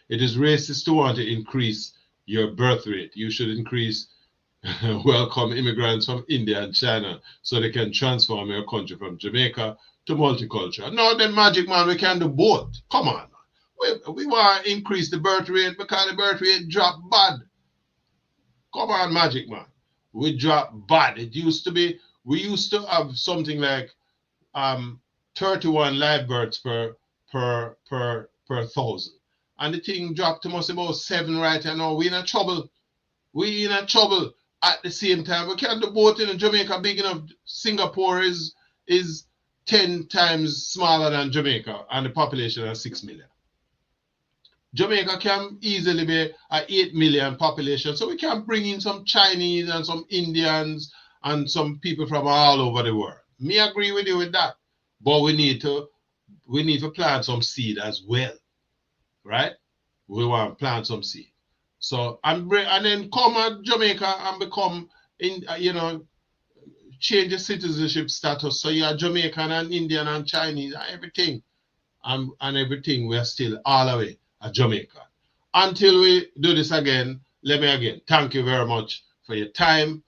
It is racist to want to increase your birth rate. You should increase welcome immigrants from India and China so they can transform your country from Jamaica to multicultural. No, then Magic Man, we can do both. Come on. We want to increase the birth rate because the birth rate dropped bad. Come on, Magic Man. We dropped bad. It used to be, we used to have something like 31 live births per thousand. And the thing dropped to most about 7 right now. We in a trouble. We in a trouble. At the same time, we can't do both in Jamaica big enough. Singapore is 10 times smaller than Jamaica, and the population is 6 million. Jamaica can easily be an 8 million population, so we can bring in some Chinese and some Indians and some people from all over the world. Me agree with you with that, but we need to plant some seed as well, right? We want to plant some seed. So and then come at Jamaica and become change the citizenship status. So you're Jamaican and Indian and Chinese and everything. And everything, we are still all the way at Jamaica. Until we do this again, let me again thank you very much for your time.